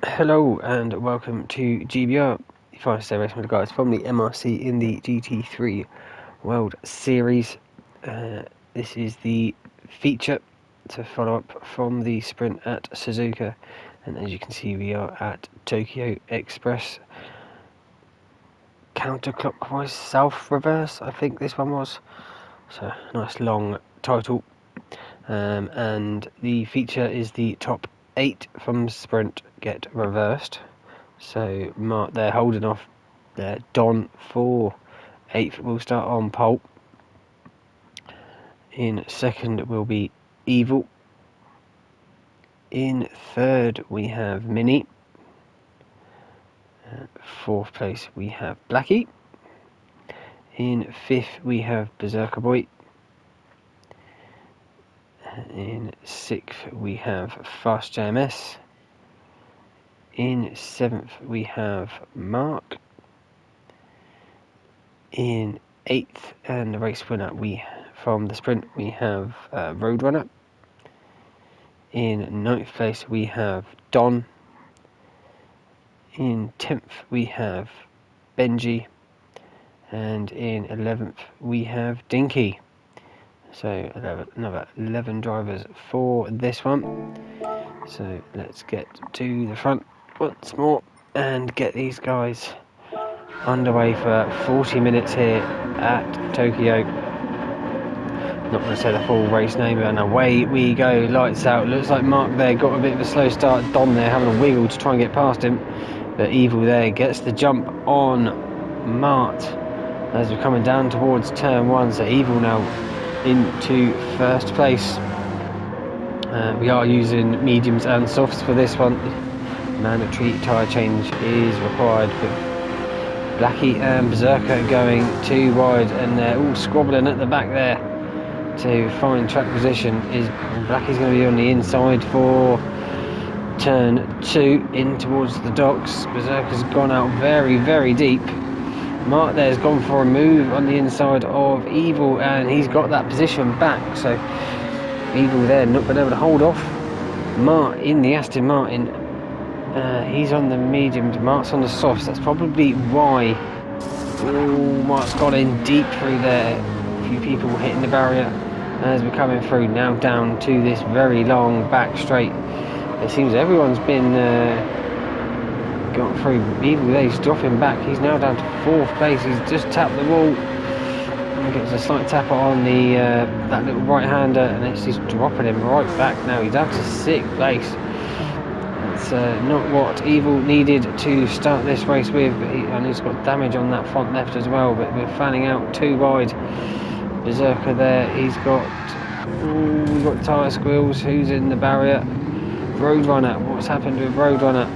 Hello and welcome to GBR, the fastest racing with the guys from the MRC in the GT3 World Series. This is the feature to follow up from the sprint at Suzuka, and as you can see we are at Tokyo Express. Counterclockwise south reverse, I think this one was. So nice long title, and the feature is the top 8 from sprint get reversed. So Mark they're holding off there. Don for 8th will start on pole. In second will be Evil. In third we have Mini. 4th place we have Blackie. In 5th we have Berserker Boy. In 6th we have Fast JMS. In 7th we have Mark. In 8th and the race winner from the sprint we have Roadrunner. In 9th place we have Don. In 10th we have Benji. And in 11th we have Dinky. So another 11 drivers for this one. So let's get to the front once more and get these guys underway for 40 minutes here at Tokyo. Not going to say the full race name, and away we go. Lights out. Looks like Mark there got a bit of a slow start. Don there having a wiggle to try and get past him, but Evil there gets the jump on Mart as we're coming down towards turn 1. So Evil now into first place. We are using mediums and softs for this one. Mandatory tyre change is required, but Blackie and Berserker going too wide, and they're all squabbling at the back there to find track position. Blackie's going to be on the inside for turn 2 in towards the docks. Berserker's gone out very deep. Mark there's gone for a move on the inside of Evil, and he's got that position back, so Evil there not been able to hold off Mark in the Aston Martin. He's on the mediums, Mark's on the softs. That's probably why. Oh, Mark's got in deep through there. A few people hitting the barrier as we're coming through now down to this very long back straight. It seems everyone's been got through. Evil there, he's dropping back. He's now down to 4th place. He's just tapped the wall. He gets a slight tapper on the that little right-hander, and it's just dropping him right back now. He's down to 6th place. It's not what Evil needed to start this race with, but and he's got damage on that front left as well, but we're fanning out too wide. Berserker there, we've got tyre squeals. Who's in the barrier? Roadrunner. What's happened with Roadrunner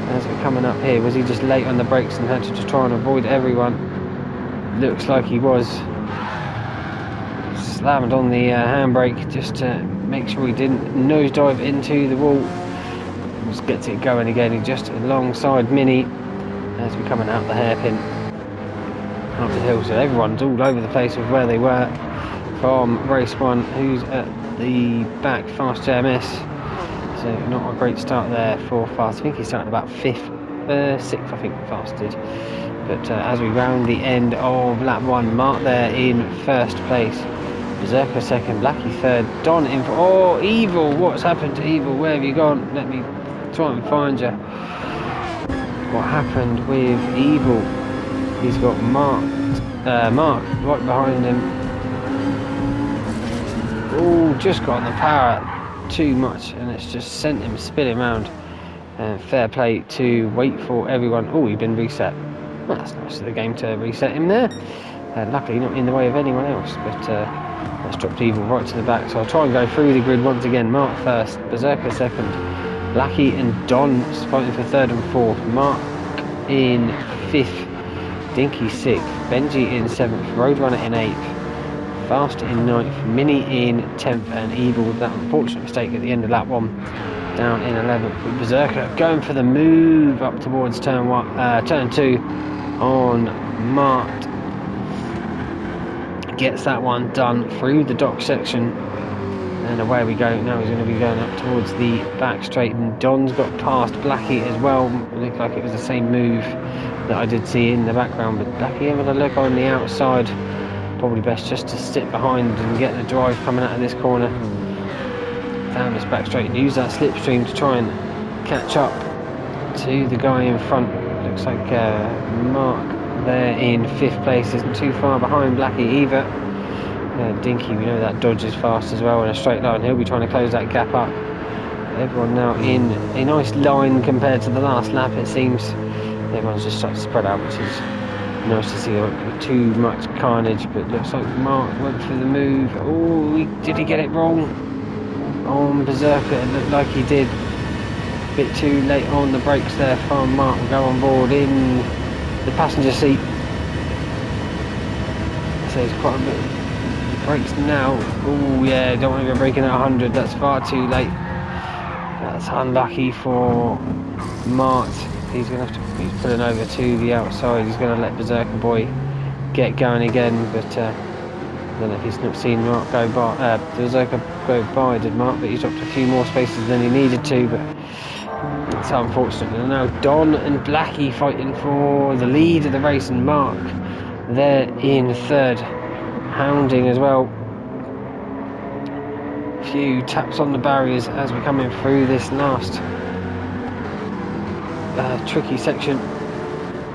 as we're coming up here? Was he just late on the brakes and had to just try and avoid everyone? Looks like he was. Slammed on the handbrake just to make sure he didn't nosedive into the wall. Just gets it going again. He's just alongside Mini as we're coming out the hairpin up the hill. So everyone's all over the place with where they were from race 1. Who's at the back? Fast JMS. So not a great start there for Fast. I think he started about 5th, 6th I think Fast did. But as we round the end of lap 1, Mark there in 1st place. Berserker 2nd, Blackie 3rd, Don in for... Oh, Evil! What's happened to Evil? Where have you gone? Let me try and find you. What happened with Evil? He's got Mark right behind him. Oh, just got on the power too much, and it's just sent him spinning around. Fair play to wait for everyone. Oh, he's been reset. Well, that's nice of the game to reset him there. Luckily not in the way of anyone else, but that's dropped Evil right to the back. So I'll try and go through the grid once again. Mark 1st, Berserker 2nd, Blackie and Don fighting for 3rd and 4th, Mark in 5th, Dinky 6th, Benji in 7th, Roadrunner in 8th, Fast in 9th, Mini in 10th, and Evil with that unfortunate mistake at the end of lap 1 down in 11th. With Berserker going for the move up towards turn 2 on Mart. Gets that one done through the dock section. And away we go. Now he's going to be going up towards the back straight, and Don's got past Blackie as well. It looked like it was the same move that I did see in the background, but Blackie having a look on the outside. Probably best just to sit behind and get the drive coming out of this corner down this back straight and use that slipstream to try and catch up to the guy in front. Looks like Mark there in 5th place isn't too far behind Blackie either. Dinky, we know that dodges fast as well in a straight line. He'll be trying to close that gap up. Everyone now in a nice line compared to the last lap, it seems. Everyone's just started to spread out, which is nice to see. There won't be too much carnage, but looks like Mark went for the move. Oh, did he get it wrong? On Berserker, it looked like he did. A bit too late on the brakes there for Mark will go on board in the passenger seat. So it's quite a bit. Brakes now. Oh yeah, don't want to go breaking at 100. That's far too late. That's unlucky for Mart. He's gonna have to. He's pulling over to the outside. He's gonna let Berserker Boy get going again, but I don't know if he's not seen Mark go by. Berserker go by, did Mark? But he's dropped a few more spaces than he needed to. But it's unfortunate. And now Don and Blackie fighting for the lead of the race, and Mark there in 3rd. Hounding as well. A few taps on the barriers as we're coming through this last tricky section.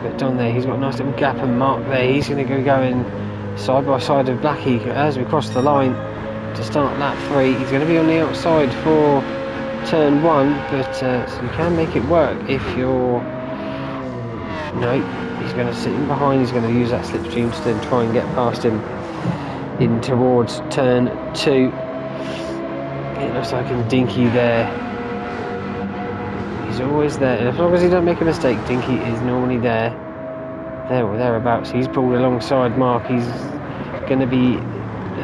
But Don there, he's got a nice little gap, and Mark there, he's going to go going side by side of Blackie as we cross the line to start lap 3. He's going to be on the outside for turn 1, but so you can make it work if you're... No, he's going to sit in behind, he's going to use that slipstream to then try and get past him in towards turn 2. It looks like in Dinky there. He's always there. And as long as he don't make a mistake, Dinky is normally there or thereabouts. He's pulled alongside Mark. He's going to be...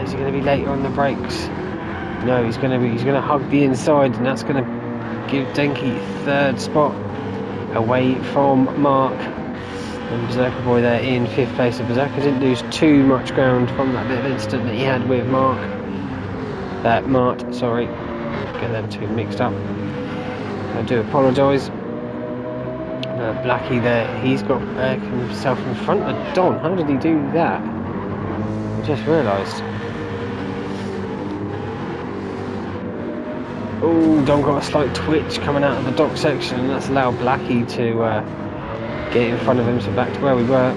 Is he going to be late on the brakes? No, he's going to hug the inside, and that's going to give Dinky 3rd spot away from Mark. And Berserker Boy there in 5th place. So Berserker didn't lose too much ground from that bit of incident that he had with Mart, sorry. Get them two mixed up. I do apologise. Blackie there, he's got himself in front of Don. How did he do that? I just realised. Oh, Don got a slight twitch coming out of the dock section, and that's allowed Blackie to get in front of him. So back to where we were,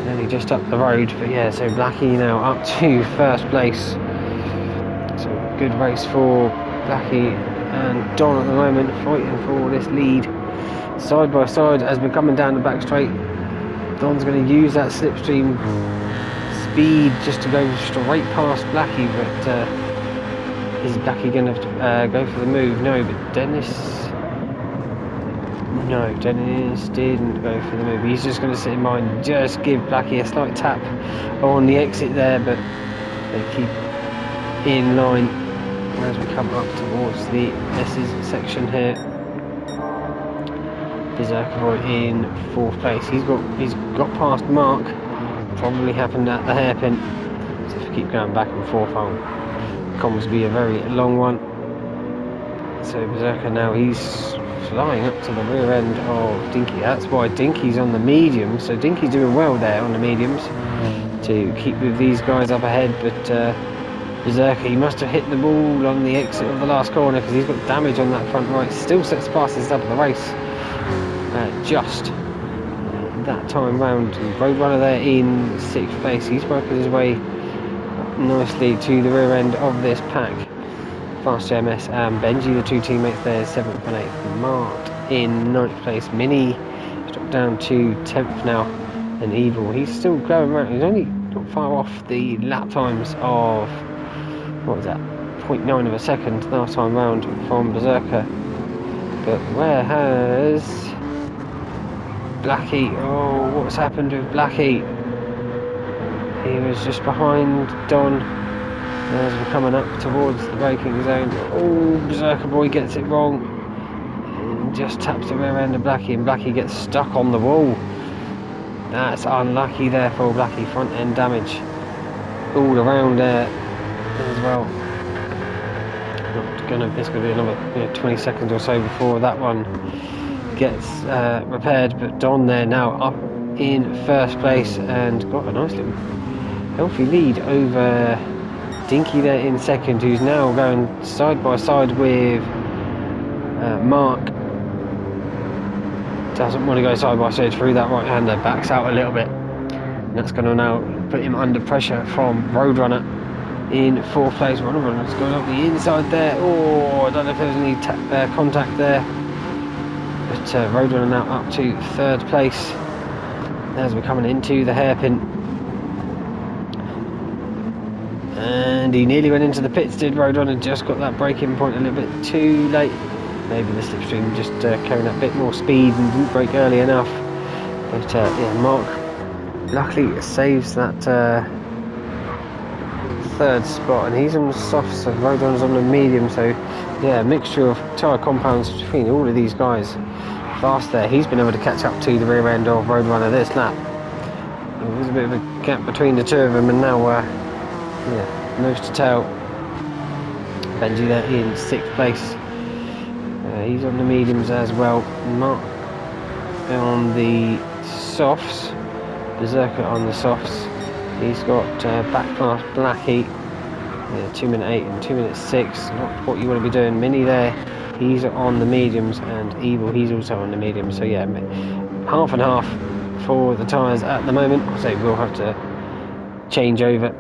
only just up the road. But yeah, so Blackie now up to 1st place. So good race for Blackie and Don at the moment, fighting for this lead side by side as we're coming down the back straight. Don's going to use that slipstream speed just to go straight past Blackie, but is Blackie going to go for the move? No, but Dennis didn't go for the move. He's just going to sit in mind, just give Blackie a slight tap on the exit there, but they keep in line as we come up towards the S's section here. Berserker Boy in 4th place. He's got past Mark. Probably happened at the hairpin. So if we keep going back and forth, comms will be a very long one. So Berserker now, he's flying up to the rear end of Dinky. That's why Dinky's on the medium. So Dinky's doing well there on the mediums to keep with these guys up ahead. But Berserker, he must have hit the ball on the exit of the last corner, because he's got damage on that front right. Still sets fastest up of the race. Just that time round. Roadrunner there in 6th place. He's working his way nicely to the rear end of this pack. Fast JMS and Benji, the two teammates there, 7th and 8th. Mart in 9th place. Mini has dropped down to 10th now. And Evil, he's still going around. He's only not far off the lap times of, what was that, 0.9 of a second last time round from Berserker. But where has Blackie? Oh, what's happened with Blackie? He was just behind Don as we're coming up towards the braking zone. Oh, Berserker Boy gets it wrong and just taps the rear end of Blackie, and Blackie gets stuck on the wall. That's unlucky there for Blackie. Front end damage all around there as well. gonna be another 20 seconds or so before that one gets repaired. But Don there now up in first place and got a nice little healthy lead over Dinky there in second, who's now going side by side with Mark. Doesn't want to go side by side through that right hander, backs out a little bit, and that's going to now put him under pressure from Roadrunner in fourth place. Roadrunner's going up the inside there. Oh, I don't know if there's any contact there, but Roadrunner now up to third place as we're coming into the hairpin. And he nearly went into the pits, did Roadrunner, just got that braking point a little bit too late. Maybe the slipstream just carrying that bit more speed and didn't brake early enough. But yeah, Mark luckily saves that third spot, and he's on the softs, so Roadrunner's on the medium. So yeah, a mixture of tyre compounds between all of these guys. Fast there, he's been able to catch up to the rear end of Roadrunner this lap. There was a bit of a gap between the two of them, and now yeah, nose to tail. Benji there in sixth place. He's on the mediums as well. Mark on the softs. Berserker on the softs. He's got back past Blackie. 2 minute 8 and 2 minute 6. Not what you want to be doing. Mini there. He's on the mediums, and Evil, he's also on the mediums. So yeah, half and half for the tyres at the moment. So we'll have to change over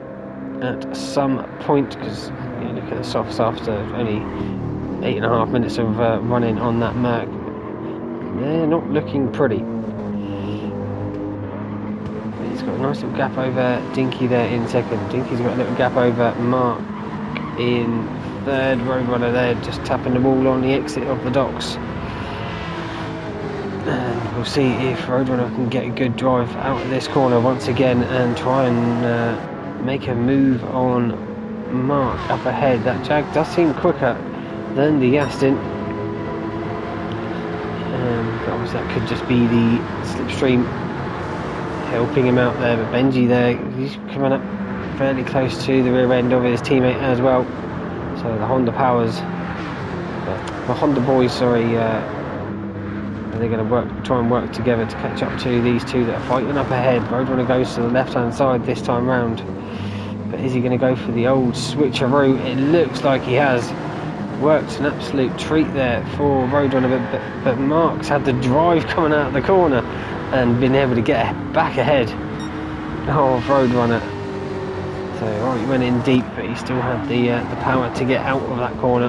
at some point, because look at the softs after only 8.5 minutes of running on that Merc. They're not looking pretty. He's got a nice little gap over Dinky there in second. Dinky's got a little gap over Mark in third. Roadrunner there just tapping the wall on the exit of the docks. And we'll see if Roadrunner can get a good drive out of this corner once again and try and make a move on Mark up ahead. That Jag does seem quicker than the Aston, but obviously that could just be the slipstream helping him out there. But Benji there, he's coming up fairly close to the rear end of his teammate as well. So the Honda powers, the Honda boys, sorry, they're going to try and work together to catch up to these two that are fighting up ahead. Roadrunner goes to the left hand side this time round, but is he going to go for the old switcheroo? It looks like he has. Worked an absolute treat there for Roadrunner, but Mark's had the drive coming out of the corner and been able to get back ahead of Roadrunner. So he went in deep, but he still had the power to get out of that corner.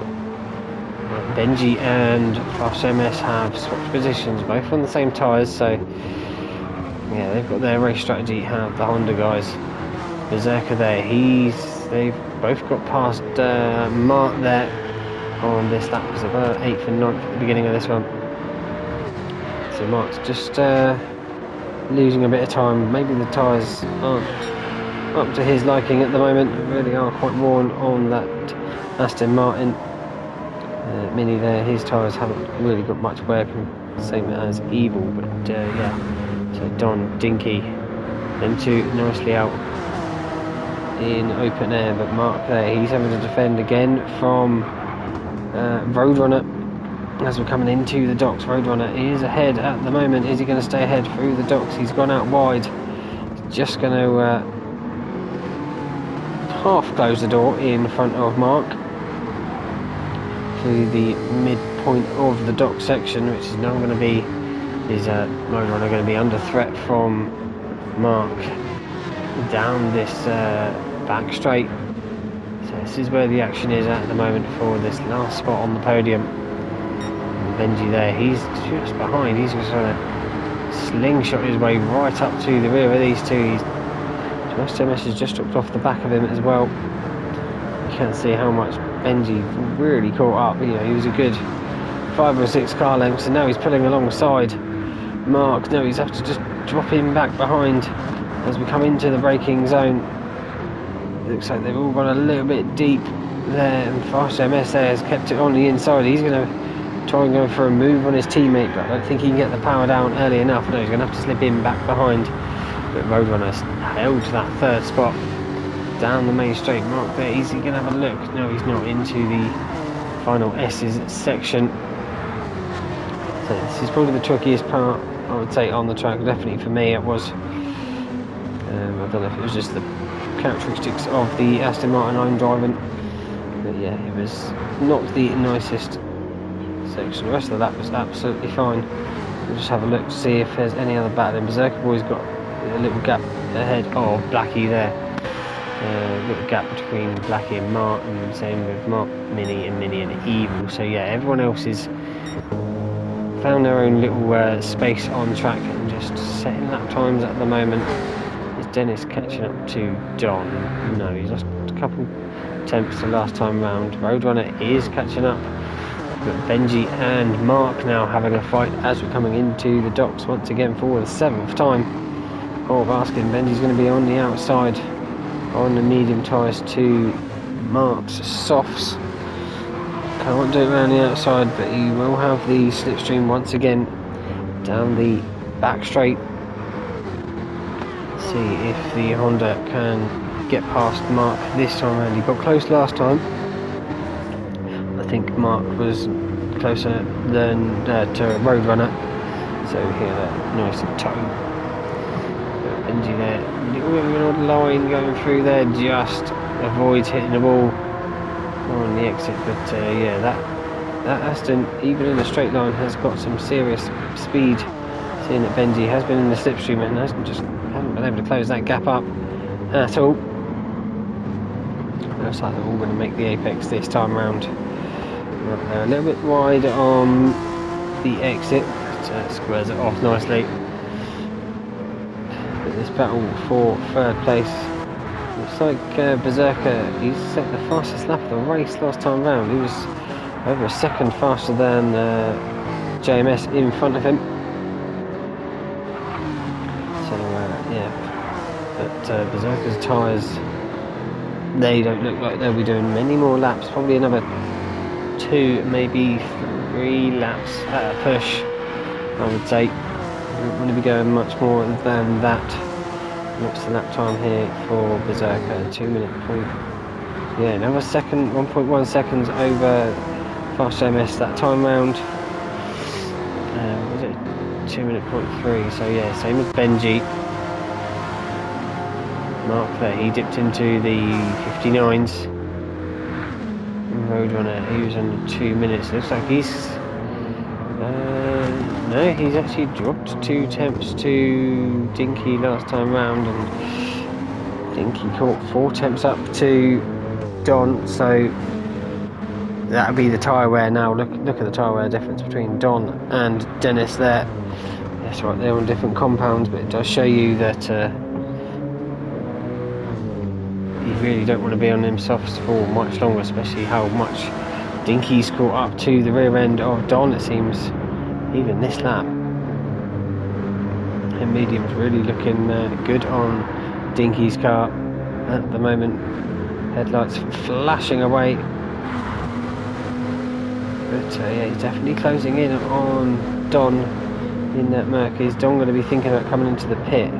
Benji and Fast MS have swapped positions, both on the same tyres, so yeah, they've got their race strategy. Have the Honda guys. Berserker there, they've both got past Mark there on this lap, because they've got 8th and 9th at the beginning of this one. So Mark's just losing a bit of time. Maybe the tyres aren't up to his liking at the moment. They really are quite worn on that Aston Martin Mini there. His tyres haven't really got much wear, same as Evil, but yeah. So Don, Dinky, them two nicely out in open air, but Mark there, he's having to defend again from Roadrunner as we're coming into the docks. Roadrunner is ahead at the moment. Is he going to stay ahead through the docks? He's gone out wide. He's just going to half close the door in front of Mark to the midpoint of the dock section, which is now going to be Roadrunner going to be under threat from Mark down this back straight. So this is where the action is at the moment for this last spot on the podium. And Benji there, he's just behind. He's just trying to slingshot his way right up to the rear of these two. Fast MS has just dropped off the back of him as well. You can't see how much Benji really caught up. He was a good 5 or 6 car lengths, and now he's pulling alongside Mark. No, he's have to just drop him back behind as we come into the braking zone. It looks like they've all gone a little bit deep there, and Fast MS there has kept it on the inside. He's going to try and go for a move on his teammate, but I don't think he can get the power down early enough. No, he's going to have to slip him back behind. But Roadrunner's held to that third spot down the main straight. Mark there, is he going to have a look? No, he's not, into the final S's section. So this is probably the trickiest part, I would say, on the track. Definitely for me it was. I don't know if it was just the characteristics of the Aston Martin I'm driving, but yeah, it was not the nicest section. The rest of the lap was absolutely fine. We'll just have a look to see if there's any other battling. Berserker Boy's got a little gap ahead of Blackie there. A little gap between Blackie and Mark, and same with Mark, Mini and Evil. So yeah, everyone else is found their own little space on track and just setting lap times at the moment. Is Dennis catching up to Don? No, he's lost a couple attempts the last time round. Roadrunner is catching up, but Benji and Mark now having a fight as we're coming into the docks once again for the 7th time. Oh, asking Benji's going to be on the outside on the medium tyres to Mark's softs. Can't do it around the outside, but he will have the slipstream once again down the back straight. See if the Honda can get past Mark this time around. He got close last time. I think Mark was closer than to Roadrunner, so here that nice toe. Benji there, little line going through there, just avoids hitting the wall on the exit. But yeah, that Aston, even in a straight line, has got some serious speed. Seeing that Benji has been in the slipstream and haven't been able to close that gap up at all. Looks like they're all going to make the apex this time round. They're a little bit wide on the exit, but squares it off nicely. But this battle for 3rd place, looks like Berserker, he's set the fastest lap of the race last time round. He was over a second faster than JMS in front of him. So yeah, but Berserker's tyres, they don't look like they'll be doing many more laps. Probably another 2, maybe 3 laps at a push, I would say. Don't want to be going much more than that. What's the lap time here for Berserker? 2 minute point. Yeah, another second, 1.1 seconds over fast JMS that time round. Was it 2 minute point 3? So yeah, same as Benji. Mark there, he dipped into the 59s. Roadrunner, he was under 2 minutes. Looks like he's no, he's actually dropped 2 temps to Dinky last time round, and Dinky caught 4 temps up to Don. So that'll be the tyre wear now. Look at the tyre wear difference between Don and Dennis there. That's right, they're on different compounds, but it does show you that you really don't want to be on them softs for much longer, especially how much Dinky's caught up to the rear end of Don, it seems, even this lap. And medium's really looking good on Dinky's car at the moment. Headlights flashing away. But yeah, he's definitely closing in on Don in that Merc. Is Don going to be thinking about coming into the pit?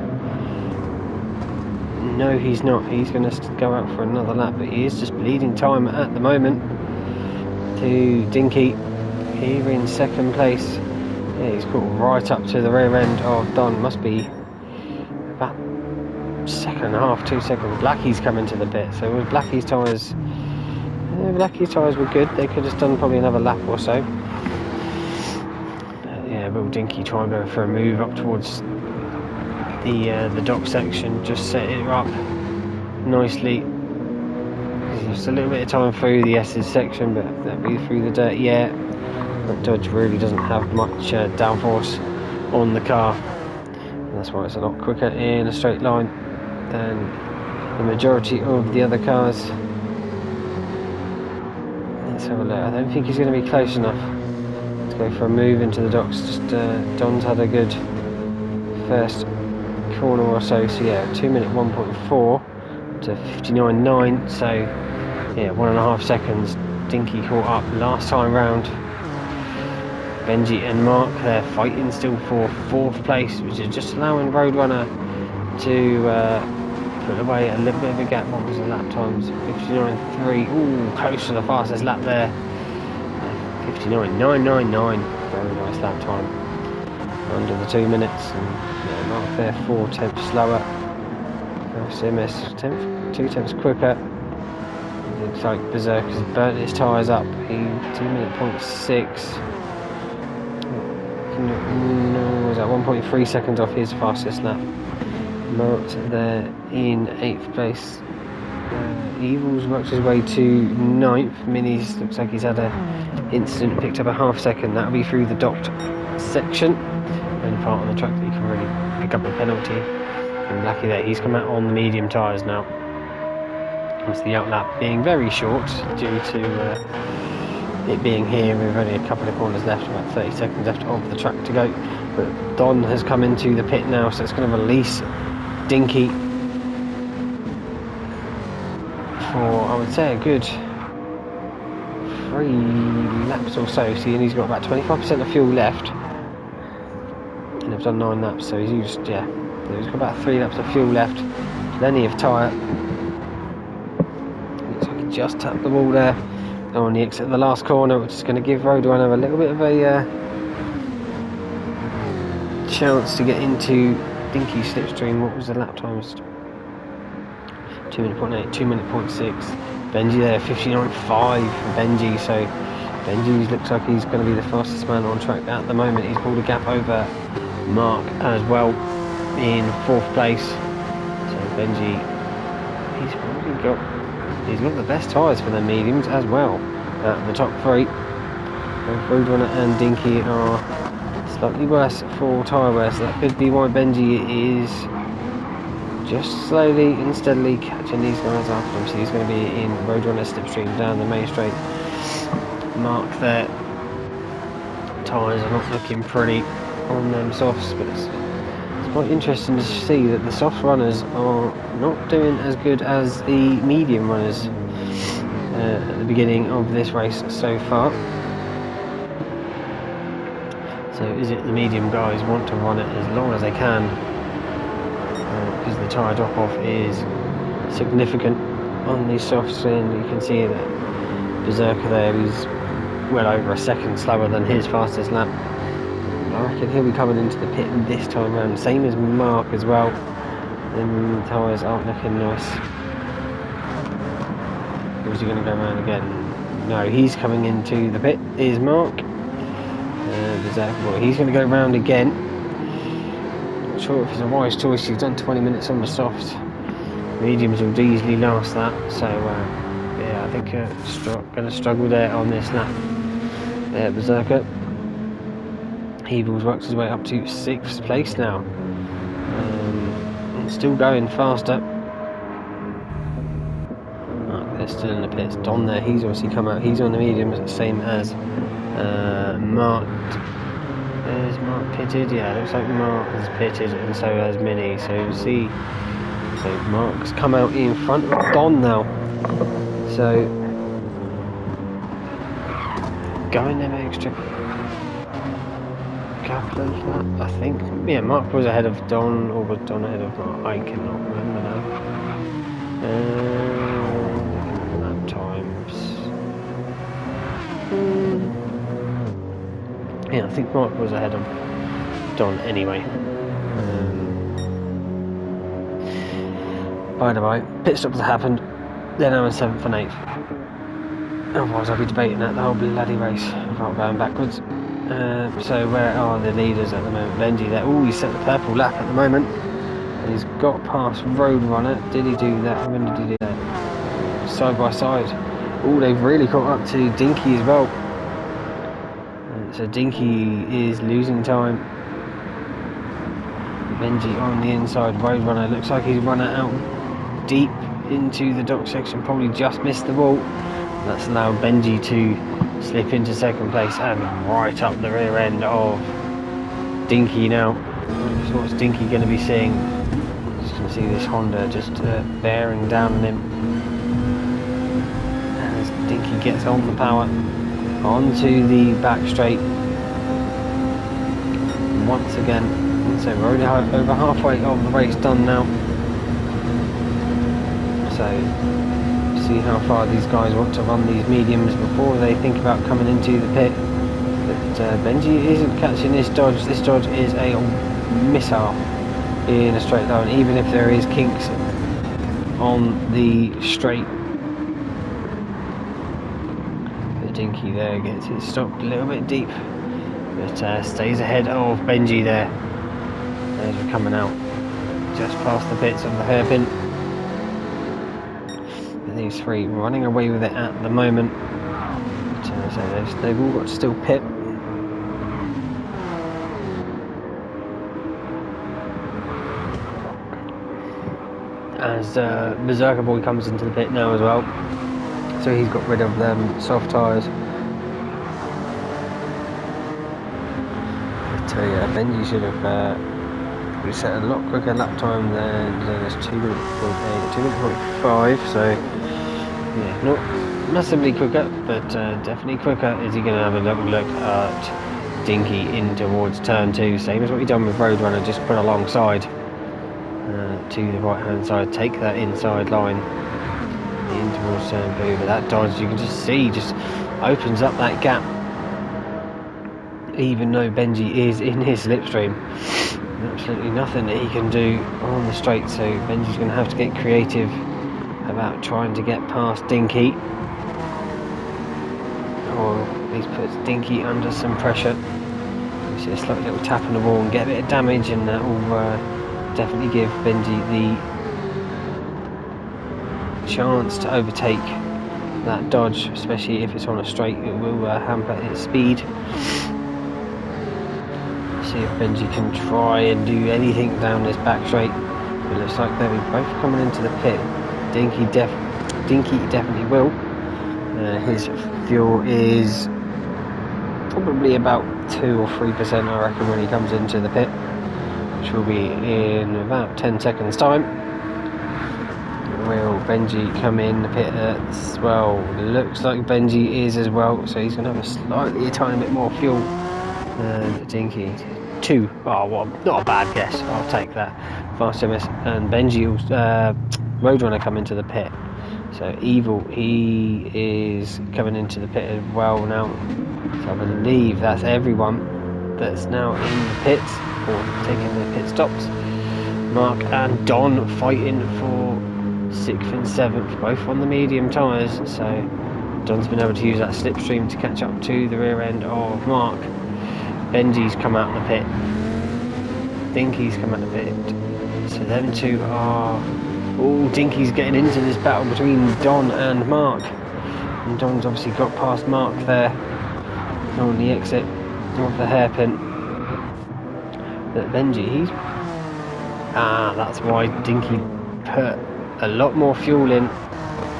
No, he's not. He's going to go out for another lap, but he is just bleeding time at the moment to Dinky here in 2nd place. Yeah, he's caught right up to the rear end of Don. Must be about 1.5 seconds, 2 seconds. Blackie's coming to the pit, so with Blackie's tyres, Blackie's tyres were good. They could have done probably another lap or so. But yeah, will Dinky try and go for a move up towards the dock section, just set it up nicely. Just a little bit of time through the S's section, but that'll be through the dirt. Yeah, that Dodge really doesn't have much downforce on the car, and that's why it's a lot quicker in a straight line than the majority of the other cars. Let's have a look. I don't think he's going to be close enough to go for a move into the docks. Just Don's had a good first corner or so, so yeah, 2 minute 1.4 to 59.9, so yeah, 1.5 seconds. Dinky caught up last time round. Benji and Mark, they're fighting still for 4th place, which is just allowing Roadrunner to put away a little bit of a gap. What was the lap times? 59.3. Ooh, close to the fastest lap there. 59.999. Very nice lap time. Under the 2 minutes, and yeah, Mark there 4 tenths slower. CMS 2 tenths quicker. Looks like Berserker's burnt his tyres up. 2.6. No, was that 1.3 seconds off his fastest lap? Mark's there in 8th place. Evils works his way to 9th. Minis looks like he's had an incident, picked up a half second. That'll be through the docked section. Only part on the track that you can really pick up a penalty. And lucky that he's come out on the medium tyres now. It's the outlap being very short due to it being here with only a couple of corners left, about 30 seconds left of the track to go. But Don has come into the pit now, so it's going to release Dinky for, I would say, a good 3 laps or so. See, and he's got about 25% of fuel left. And I've done 9 laps, so he's used, yeah, he's got about 3 laps of fuel left. Plenty of tyre. Looks like he just tapped the wall there on the exit of the last corner, which is going to give Roadrunner a little bit of a chance to get into Dinky's slipstream. What was the lap times? 2:08, 2:06. Benji there, 59.5 for Benji. So Benji looks like he's going to be the fastest man on track at the moment. He's pulled a gap over Mark as well in 4th place. So Benji, he's got the best tyres for the mediums as well. The top 3, both Roadrunner and Dinky are slightly worse for tyre wear, so that could be why Benji is just slowly and steadily catching these guys after him. So he's going to be in Roadrunner slipstream down the main straight. Mark there. Tyres are not looking pretty on them softs, but it's quite interesting to see that the soft runners are not doing as good as the medium runners at the beginning of this race so far. So is it the medium guys want to run it as long as they can, because the tyre drop off is significant on these softs, and you can see that Berserker there, he's well over a second slower than his fastest lap. I reckon he'll be coming into the pit this time round, same as Mark as well, and the tyres aren't looking nice. Or is he going to go around again? No, he's coming into the pit, is Mark. Well, he's going to go round again. Not sure if it's a wise choice. He's done 20 minutes on the softs. Mediums will easily last that, so yeah, I think going to struggle there on this lap. There, Berserker. Evils works his way up to 6th place now. It's still going faster. They're still in the pits. Don there, he's obviously come out. He's on the mediums, same as Mark. There's Mark pitted. Yeah, looks like Mark has pitted, and so has Mini. So you see, so Mark's come out in front of Don now. So going them extra couple of that, I think. Yeah, Mark was ahead of Don, or was Don ahead of Mark? I cannot remember now. Lap times. Yeah, I think Mark was ahead of Don anyway. By the way, pit stops have happened. Then I'm in 7th and 8th. Otherwise, I'll be debating that the whole bloody race without going backwards. So where are the leaders at the moment? Benji there. Oh, he's set the purple lap at the moment. And he's got past Roadrunner. Did he do that? When did he do that? Side by side. Oh, they've really caught up to Dinky as well. So Dinky is losing time. Benji on the inside. Roadrunner looks like he's run it out deep into the dock section. Probably just missed the wall. That's allowed Benji to slip into 2nd place and right up the rear end of Dinky now. So what's Dinky going to be seeing? Just going to see this Honda just bearing down on him. As Dinky gets on the power, onto the back straight once again. So we're already over halfway of the race done now. So see how far these guys want to run these mediums before they think about coming into the pit. But Benji isn't catching this dodge. This dodge is a missile in a straight line, even if there is kinks on the straight. The Dinky there gets it stopped a little bit deep, but stays ahead of Benji there as we're coming out just past the pits of the hairpin. These three running away with it at the moment, but so they've all got still pit. As Berserker Boy comes into the pit now as well, so he's got rid of them soft tyres. So yeah, Benji should have set a lot quicker lap time than there's 2 minutes 45, so yeah, not massively quicker, but definitely quicker. Is he going to have a look at Dinky in towards turn 2, same as what he done with Roadrunner, just put alongside to the right hand side, take that inside line in towards turn 2, but that dodge you can just see just opens up that gap, even though Benji is in his slipstream. Absolutely nothing that he can do on the straight, so Benji's going to have to get creative about trying to get past Dinky, or at least puts Dinky under some pressure. You see a slight little tap on the wall and get a bit of damage, and that will definitely give Benji the chance to overtake that dodge, especially if it's on a straight. It will hamper its speed. See if Benji can try and do anything down this back straight. It looks like they're both coming into the pit. Dinky definitely will. His fuel is probably about 2 or 3%, I reckon, when he comes into the pit, which will be in about 10 seconds time. Will Benji come in the pit as well? Looks like Benji is as well, so he's going to have a tiny bit more fuel than Dinky. 2. Oh, not a bad guess. I'll take that. Fast miss. And Benji, Roadrunner, come into the pit. So Evil, he is coming into the pit as well now. So I believe that's everyone that's now in the pits or taking their pit stops. Mark and Don fighting for 6th and 7th, both on the medium tyres. So Don's been able to use that slipstream to catch up to the rear end of Mark. Benji's come out of the pit. Dinky's come out of the pit. So them two are... Oh, Dinky's getting into this battle between Don and Mark. And Don's obviously got past Mark there on the exit of the hairpin. But Benji, he's... that's why Dinky put a lot more fuel in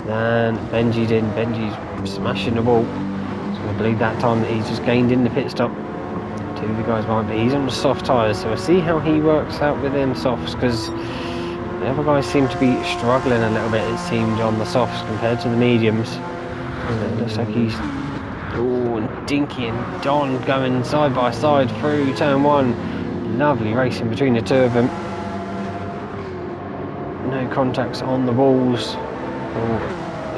than Benji did. Benji's smashing the wall. So I believe that time that he's just gained in the pit stop. To the guys behind, but he's on the soft tyres, so we'll see how he works out with them softs, because the other guys seem to be struggling a little bit, it seemed, on the softs compared to the mediums. And it looks like he's... Oh, and Dinky and Don going side by side through turn 1. Lovely racing between the two of them. No contacts on the walls or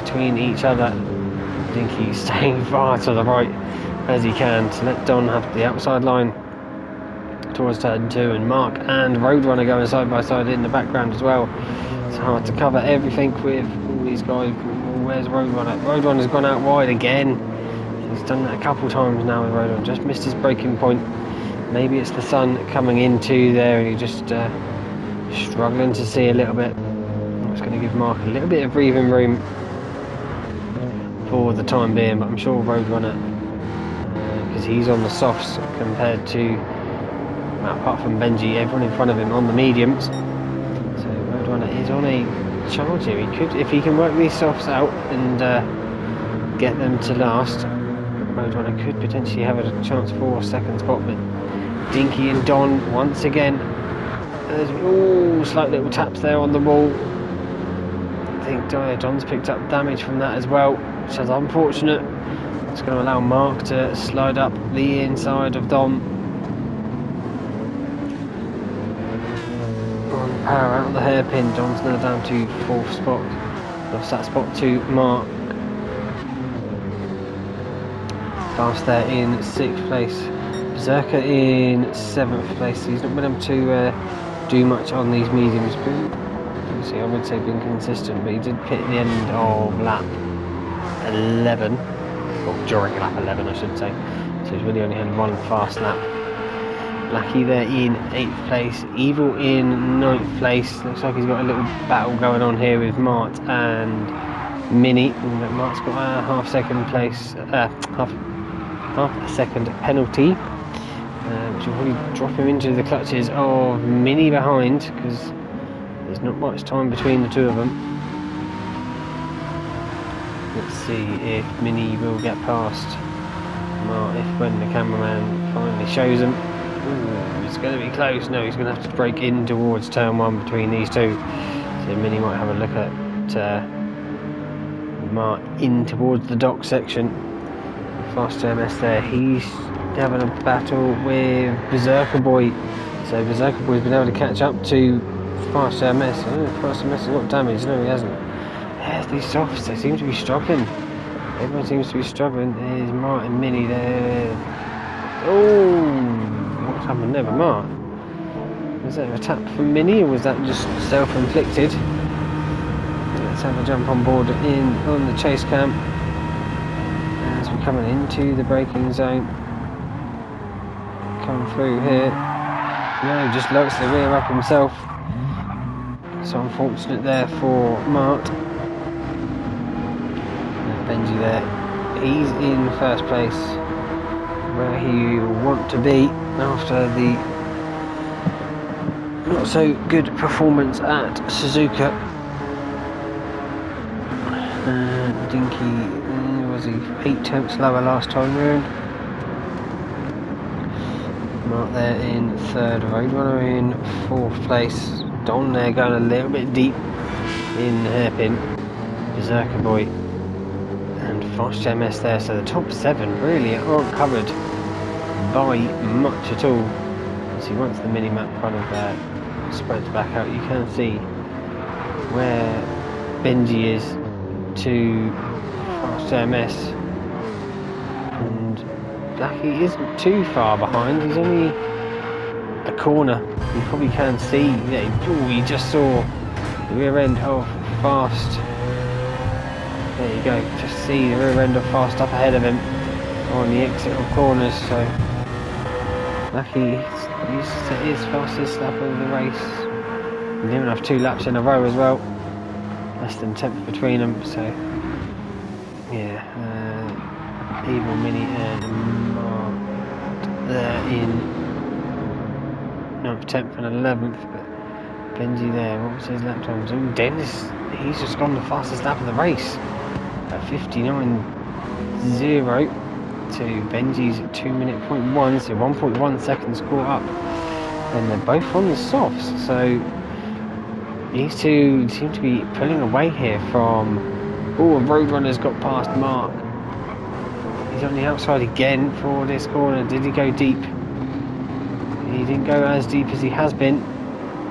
between each other. Dinky staying far to the right as he can to let Don have the outside line towards turn 2, and Mark and Roadrunner going side by side in the background as well. It's hard to cover everything with all these guys. Where's Roadrunner? Roadrunner's gone out wide again. He's done that a couple times now with Roadrunner, just missed his braking point. Maybe it's the sun coming into there and he's just struggling to see a little bit. It's going to give Mark a little bit of breathing room for the time being, but I'm sure Roadrunner, because he's on the softs compared to, well, apart from Benji, everyone in front of him on the mediums. So Roadrunner is on a charge here. He could, if he can work these softs out and get them to last, Roadrunner could potentially have a chance for a second spot. But Dinky and Don once again. Oh, slight little taps there on the wall. I think Don's picked up damage from that as well, which is unfortunate. It's going to allow Mark to slide up the inside of Dom. On power out of the hairpin, Dom's now down to 4th spot. Lost that spot to Mark. Fast there in 6th place. Berserker in 7th place. He's not been able to do much on these mediums. Obviously, I would say been consistent, but he did pit at the end of lap 11, or during lap 11, I should say. So he's really only had one fast lap. Blackie there in 8th place. Evil in 9th place. Looks like he's got a little battle going on here with Mart and Mini. And Mart's got a half a second penalty, which will probably drop him into the clutches of Mini behind, because there's not much time between the two of them. Let's see if Mini will get past Mart when the cameraman finally shows him. Ooh, it's going to be close. No, he's going to have to break in towards turn 1 between these two. So Mini might have a look at Mart in towards the dock section. Fast MS there, he's having a battle with Berserker Boy. So Berserker Boy's been able to catch up to Fast MS. I don't know if Fast MS has got damage. No, he hasn't. Yeah, these softs, they seem to be struggling. Everyone seems to be struggling. There's Mart and Mini there. Oh, what's happened there with Mart? Was that a tap from Mini, or was that just self-inflicted? Let's have a jump on board on the chase cam. As we're coming into the braking zone. Coming through here. No, just locks the rear up himself. So unfortunate there for Mart. Benji there. He's in first place, where he will want to be after the not so good performance at Suzuka. Dinky, was he 8 tenths lower last time round? Mark there in 3rd, Roadrunner in 4th place. Don there going a little bit deep in the hairpin. Berserker Boy and Fast MS there, so the top 7 really aren't covered by much at all. See, once the mini-map kind of spreads back out, you can see where Benji is to Fast MS, and Blackie isn't too far behind. He's only a corner. You probably can see. You just saw the rear end of Fast. There you go. Just see the rear end of Fast up ahead of him on the exit of corners. So Blackie he's set his fastest lap of the race. He didn't have 2 laps in a row as well. Less than 10th between them, so yeah, Evil, Mini and Mart there in 9th, 10th and 11th, but Benji there, what was his lap times? Oh, Dennis, he's just gone the fastest lap of the race at 59.0 to Benji's 2:01, so 1.1 seconds caught up, and they're both on the softs, so these two seem to be pulling away here from... Oh, Roadrunner's got past Mark. He's on the outside again for this corner. Did he go deep? He didn't go as deep as he has been.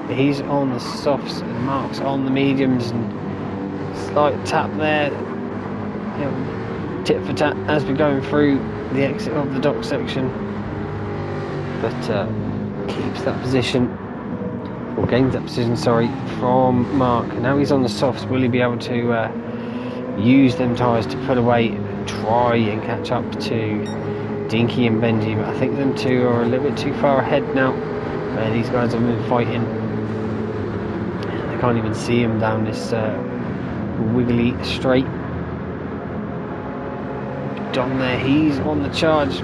But he's on the softs and Mark's on the mediums. And slight tap there. Tit for tat as we're going through the exit of the dock section. But keeps that position. Or gains that position, sorry, from Mark. Now he's on the softs. Will he be able to use them tyres to pull away, try and catch up to Dinky and Benji? But I think them two are a little bit too far ahead now. These guys have been fighting. They can't even see him down this wiggly straight. Don there, he's on the charge.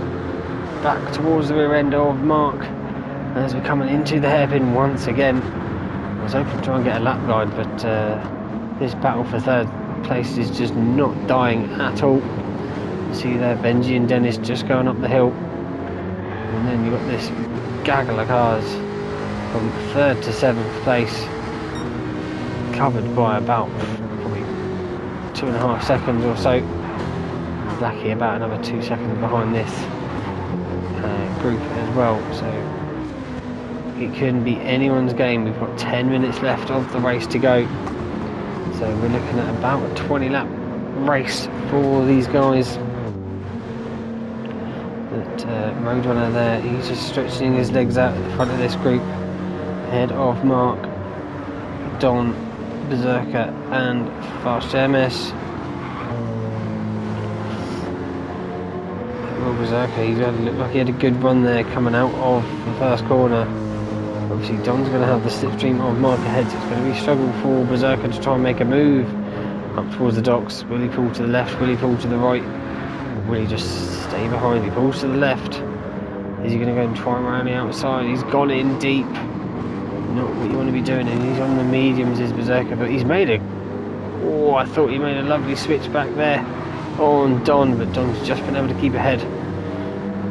Back towards the rear end of Mark. As we're coming into the hairpin once again. I was hoping to try and get a lap guide, but this battle for 3rd place is just not dying at all. You see there, Benji and Dennis just going up the hill. And then you've got this gaggle of cars from 3rd to 7th place, covered by about probably 2.5 seconds or so. Blackie about another 2 seconds behind this group as well, so it couldn't be anyone's game. We've got 10 minutes left of the race to go. So we're looking at about a 20 lap race for these guys. But Roadrunner there, he's just stretching his legs out at the front of this group, ahead of Mark, Don, Berserker and Fast MS. Well, Berserker, he looked like he had a good run there coming out of the first corner. Obviously Don's going to have the slipstream of Mark ahead, so it's going to be a struggle for Berserker to try and make a move up towards the docks. Will he pull to the left, will he pull to the right, or will he just stay behind? He pulls to the left. Is he going to go and try around the outside? He's gone in deep. Not what you want to be doing, and he's on the mediums, is Berserker, but he's made a... Oh, I thought he made a lovely switch back there on Don, but Don's just been able to keep ahead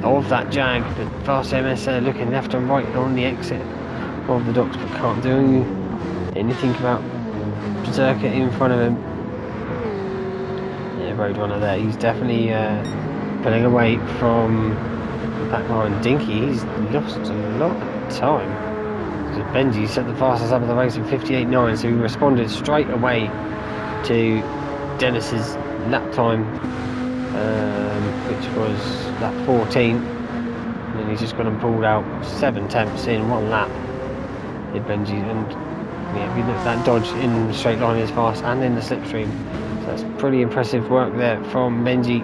of that Jag. But Fast MS there looking left and right on the exit of the docks, but can't do anything about Berserker in front of him. Yeah, Roadrunner there, he's definitely pulling away from back behind Dinky. He's lost a lot of time. Benji set the fastest lap of the race in 58.9, so he responded straight away to Dennis's lap time, which was lap 14, and then he's just gone and pulled out 7 tenths in 1 lap, did Benji. And yeah, we looked at that dodge in the straight line as fast and in the slipstream, so that's pretty impressive work there from Benji,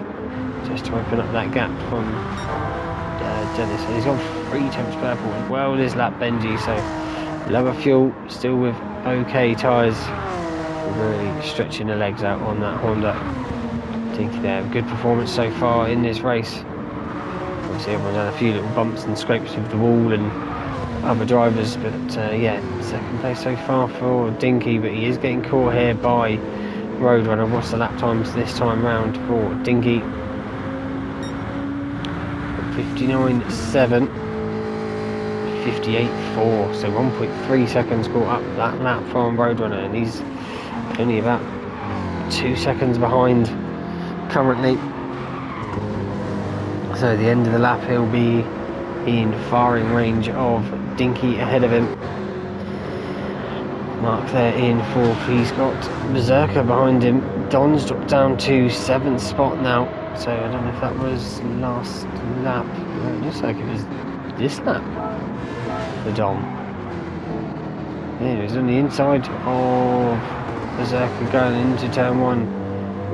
just to open up that gap from Dennis. And he's got 3 tenths purple as well this lap, Benji, so lower fuel, still with okay tyres, really stretching the legs out on that Honda. I think they have good performance so far in this race. Obviously everyone's had a few little bumps and scrapes with the wall and other drivers, but yeah, second place so far for Dinky, but he is getting caught here by Roadrunner. What's the lap times this time round for Dinky? 59.7, 58.4, so 1.3 seconds caught up that lap from Roadrunner, and he's only about 2 seconds behind currently. So at the end of the lap he'll be in firing range of Dinky ahead of him. Mark there in 4th, he's got Berserker behind him. Don's dropped down to 7th spot now, so I don't know if that was last lap. It looks like it was this lap for Don. Yeah, he was on the inside of Berserker going into turn 1.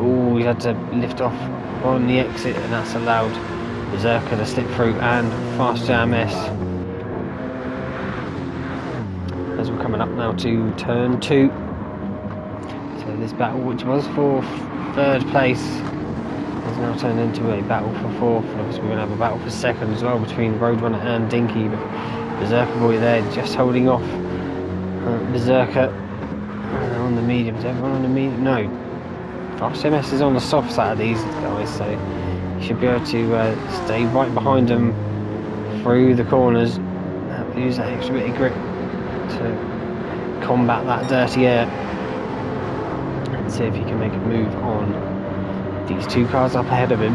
Oh, he had to lift off on the exit, and that's allowed Berserker to slip through and Fast MS. As we're coming up now to turn 2. So this battle, which was for 3rd place, has now turned into a battle for 4th. And obviously we're going to have a battle for 2nd as well between Roadrunner and Dinky, but Berserker boy there just holding off Berserker on the mediums. Everyone on the medium? No, Fast MS is on the soft side of these guys, so you should be able to stay right behind them through the corners, have to use that extra bit of grip to combat that dirty air, and see if you can make a move on these 2 cars up ahead of him.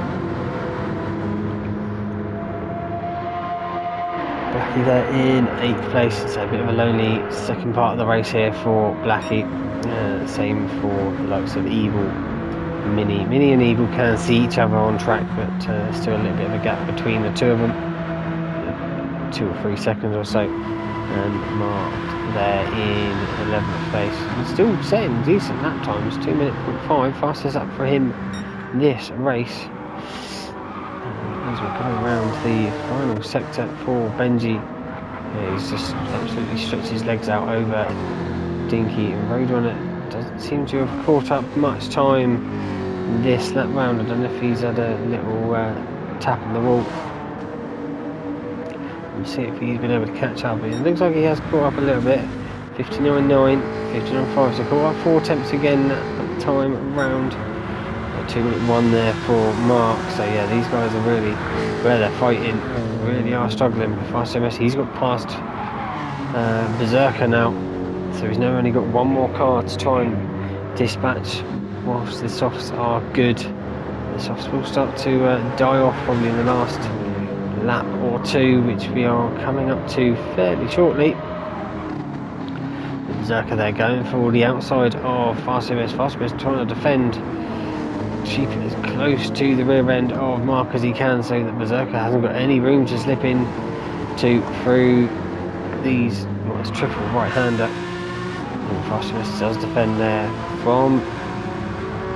Blackie there in 8th place. It's a bit of a lonely second part of the race here for Blackie. Same for the likes of Evil. Mini and Evil can see each other on track, but still a little bit of a gap between the 2 of them, 2 or 3 seconds or so. And Mark there in 11th place, and still setting decent lap times, 2:05, fastest up for him this race. As we're coming around the final sector for Benji, he's just absolutely stretched his legs out over Dinky, and Roadrunner doesn't seem to have caught up much time this lap round. I don't know if he's had a little tap on the wall and see if he's been able to catch up. It looks like he has caught up a little bit. 59.9, 59.5, so caught up 4 attempts again that time round. 2:01 there for Mark. So yeah, these guys are really where they're fighting, really are struggling. Fast MS, he's got past Berserker now, so he's now only got 1 more car to try and dispatch. Whilst the softs are good, the softs will start to die off probably in the last lap or 2, which we are coming up to fairly shortly. Berserker there going for the outside of Fast MS. Fast MS trying to defend, keeping as close to the rear end of Mark as he can, so that Berserker hasn't got any room to slip in to through these. Well, it's triple right-hander. And Fast MS does defend there from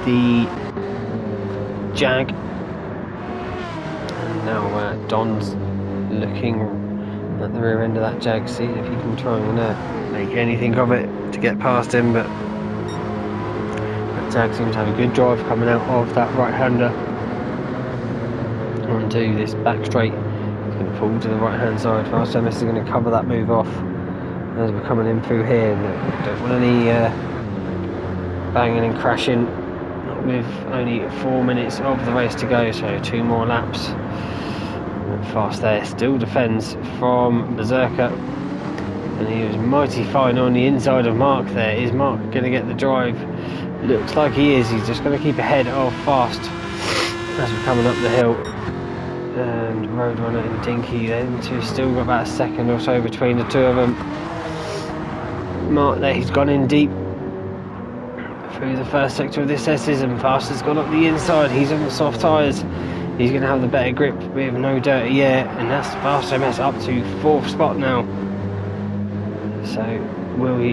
the Jag. And now Don's looking at the rear end of that Jag, see if he can try and make anything of it to get past him, but that Jag seems to have a good drive coming out of that right-hander onto this back straight. He's going to pull to the right-hand side. Fast MS is going to cover that move off as we're coming in through here. Don't want any banging and crashing with only 4 minutes of the race to go, so 2 more laps. Fast there still defends from Berserker, and he was mighty fine on the inside of Mark there. Is Mark going to get the drive? Looks like he is. He's just going to keep ahead of Fast as we're coming up the hill. And Roadrunner and Dinky then two still got about a second or so between the two of them. Mark there, he's gone in deep through the first sector of this S's, and Fast has gone up the inside. He's on the soft tyres. He's going to have the better grip with no dirty air, and that's Fast MS up to 4th spot now. So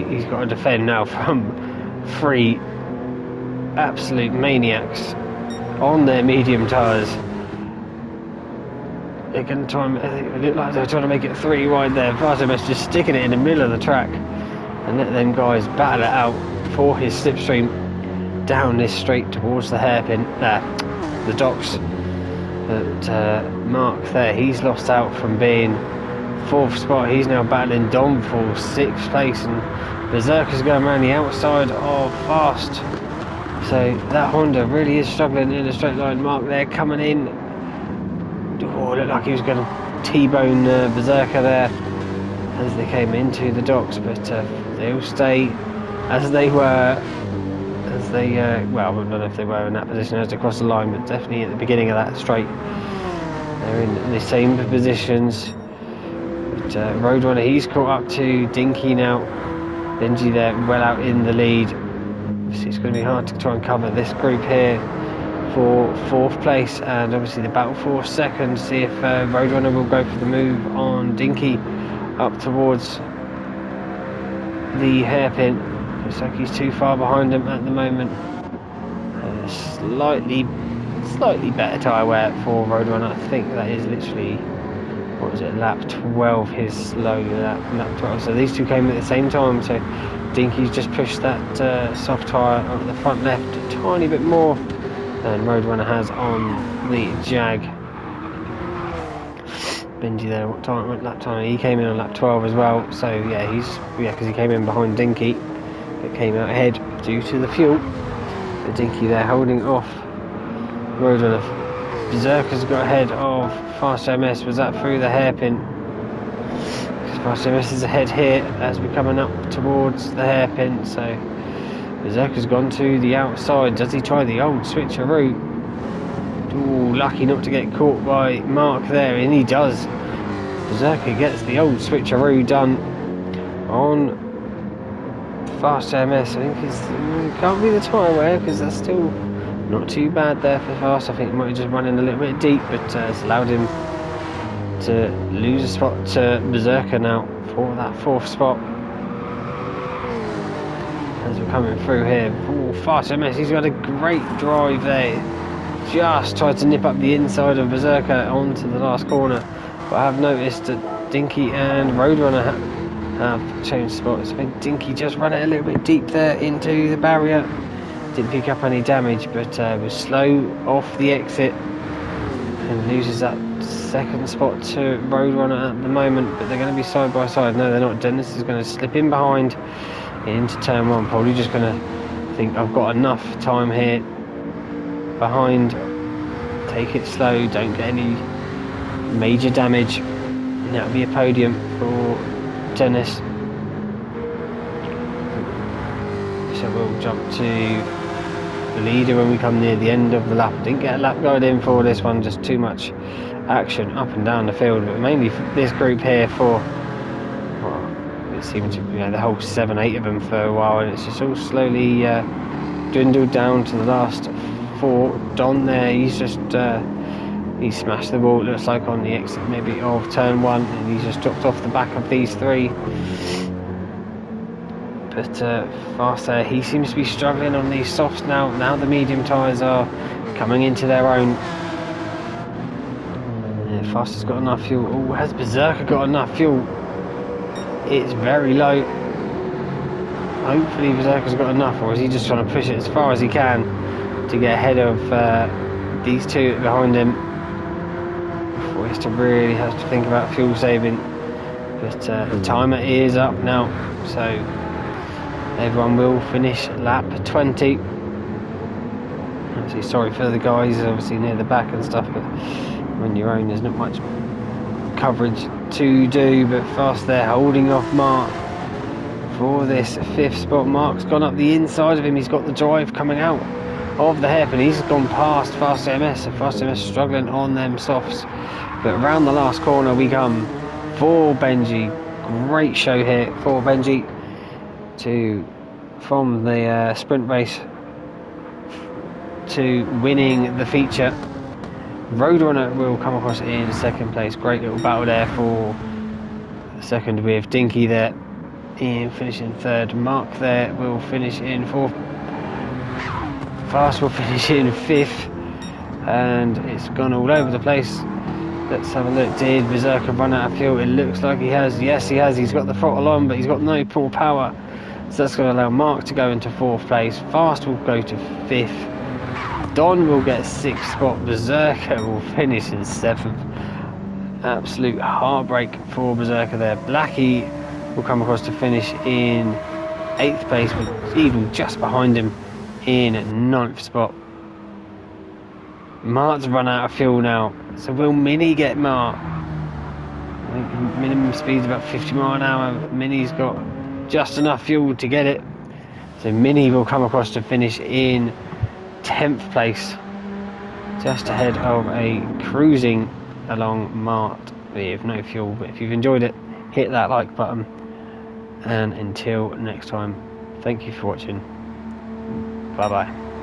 he's got to defend now from 3 absolute maniacs on their medium tyres. They're going to try and, it looked like they're trying to make it 3 wide there. Fast MS just sticking it in the middle of the track and let them guys battle it out for his slipstream down this straight towards the hairpin, the docks. But Mark there, he's lost out from being 4th spot. He's now battling Dom for 6th place, and Berserker's going around the outside of Fast. So that Honda really is struggling in a straight line. Mark there coming in. Oh, it looked like he was going to T-bone Berserker there as they came into the docks, but they all stay as they were. Well, I don't know if they were in that position as they crossed the line, but definitely at the beginning of that straight they're in the same positions. But Roadrunner, he's caught up to Dinky now. Benji there well out in the lead. Obviously it's going to be hard to try and cover this group here for 4th place, and obviously the battle for 2nd. See if Roadrunner will go for the move on Dinky up towards the hairpin. Looks like he's too far behind him at the moment. Slightly better tyre wear for Roadrunner. I think that is literally, what was it, lap 12, his low lap 12. So these two came at the same time, so Dinky's just pushed that soft tyre on the front left a tiny bit more than Roadrunner has on the Jag. Benji there, what lap time? He came in on lap 12 as well, so yeah, because he came in behind Dinky, but came out ahead due to the fuel. But Dinky there holding off Roadrunner. Berserker's got ahead of Fast MS. Was that through the hairpin? Because Fast MS is ahead here as we're coming up towards the hairpin, so Berserker's gone to the outside. Does he try the old switcheroo? Ooh, lucky not to get caught by Mark there, and he does. Berserker gets the old switcheroo done on Fast MS. I think it can't be the tyre wear, because that's still not too bad there for Fast. I think he might have just run in a little bit deep, but it's allowed him to lose a spot to Berserker now for that 4th spot. As we're coming through here, ooh, Fast MS, he's got a great drive there. Just tried to nip up the inside of Berserker onto the last corner, but I have noticed that Dinky and Roadrunner have changed spots. I think Dinky just ran it a little bit deep there into the barrier. Didn't pick up any damage, but was slow off the exit and loses that 2nd spot to Roadrunner at the moment. But they're going to be side by side. No, they're not. Dennis is going to slip in behind into turn 1. Probably just going to think, I've got enough time here behind. Take it slow. Don't get any major damage. And that'll be a podium for Dennis. So we'll jump to the leader when we come near the end of the lap. Didn't get a lap guide in for this one, just too much action up and down the field, but mainly for this group here for, well, seemed to, the whole 7, 8 of them for a while, and it's just all slowly dwindled down to the last 4. Don there, he's just he smashed the wall, it looks like, on the exit maybe of turn 1, and he's just dropped off the back of these 3. But Fast there, he seems to be struggling on these softs now. Now the medium tyres are coming into their own. Yeah, Fast has got enough fuel. Oh, has Berserker got enough fuel? It's very low. Hopefully Berserker's got enough, or is he just trying to push it as far as he can to get ahead of these 2 behind him before he has to really have to think about fuel saving. But the timer is up now, so everyone will finish lap 20. Obviously, sorry for the guys obviously near the back and stuff, but when you're own there's not much coverage to do. But Fast there holding off Mark for this 5th spot. Mark's gone up the inside of him, he's got the drive coming out of the hairpin, he's gone past Fast MS, so Fast MS struggling on them softs. But around the last corner we come for Benji. Great show here for Benji from the sprint race to winning the feature. Roadrunner will come across in 2nd place. Great little battle there for 2nd, with Dinky there in finishing 3rd. Mark there will finish in 4th. Fast will finish in 5th, and it's gone all over the place. Let's have a look. Did Berserker run out of fuel? It looks like he has. Yes, he has. He's got the throttle on, but he's got no more power. So that's going to allow Mark to go into 4th place. Fast will go to 5th. Don will get 6th spot. Berserker will finish in 7th. Absolute heartbreak for Berserker there. Blackie will come across to finish in 8th place, but even just behind him in 9th spot. Mark's run out of fuel now, so will Mini get Mark? I think minimum speed's about 50 miles an hour. Mini's got just enough fuel to get it, so Mini will come across to finish in 10th place, just ahead of a cruising along Mart with no fuel. But if you've enjoyed it, hit that like button, and until next time, thank you for watching. Bye bye.